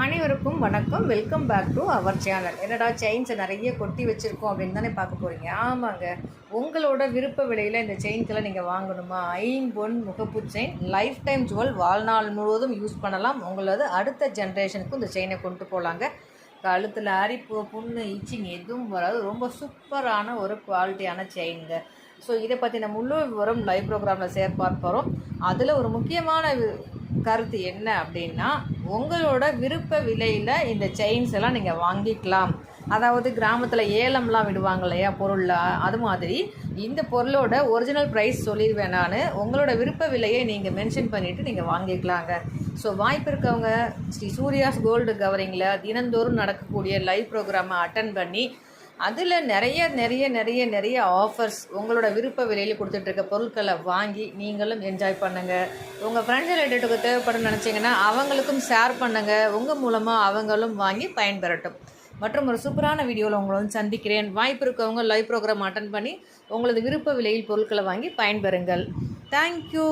அனைவருக்கும் வணக்கம். Welcome back to our channel. என்னடா செயின்ஸை நிறைய கொட்டி வச்சுருக்கோம் அப்படின்னு தானே பார்க்க போகிறீங்க. ஆமாங்க, உங்களோட விருப்ப விலையில் இந்த செயின்ஸ்லாம் நீங்கள் வாங்கணுமா? ஐம்பொன் முகப்பு செயின், லைஃப் டைம் ஜுவல், வாழ்நாள் முழுவதும் யூஸ் பண்ணலாம். உங்களது அடுத்த ஜென்ரேஷனுக்கும் இந்த செயினை கொண்டு போகலாங்க. கழுத்தில் அரிப்பு, புண்ணு, இச்சிங் எதுவும் வராது. ரொம்ப சூப்பரான ஒரு குவாலிட்டியான செயினுங்க. ஸோ இதை பற்றி நம்ம முழு விவரம் லைவ் ப்ரோக்ராமில் பார்க்க போகிறோம். அதில் ஒரு முக்கியமான கருத்து என்ன அப்படின்னா, உங்களோட விருப்ப விலையில் இந்த செயின்ஸ் எல்லாம் நீங்கள் வாங்கிக்கலாம். அதாவது கிராமத்தில் ஏலம்லாம் விடுவாங்க இல்லையா பொருளில், அது மாதிரி இந்த பொருளோட ஒரிஜினல் ப்ரைஸ் சொல்லிடுவேன் நான். உங்களோட விருப்ப விலையை நீங்கள் மென்ஷன் பண்ணிவிட்டு நீங்கள் வாங்கிக்கலாங்க. ஸோ வாய்ப்பு இருக்கவங்க ஸ்ரீ சூர்யாஸ் கோல்டு கவரிங்கில் தினந்தோறும் நடக்கக்கூடிய லைவ் ப்ரோக்ராமை அட்டன் பண்ணி அதில் நிறைய ஆஃபர்ஸ் உங்களோட விருப்ப விலையில் கொடுத்துட்ருக்க பொருட்களை வாங்கி நீங்களும் என்ஜாய் பண்ணுங்கள். உங்கள் ஃப்ரெண்ட்ஸ் ரிலேட்டிவ்க்கு தேவைப்படும் நினச்சிங்கன்னா அவங்களுக்கும் ஷேர் பண்ணுங்கள். உங்கள் மூலமாக அவங்களும் வாங்கி பயன்பெறட்டும். மற்றும் ஒரு சூப்பரான வீடியோவில் உங்களை வந்து சந்திக்கிறேன். வாய்ப்பு இருக்கவங்க லைவ் ப்ரோக்ராம் அட்டன் பண்ணி உங்களது விருப்ப விலையில் பொருட்களை வாங்கி பயன்பெறுங்கள். தேங்க்யூ.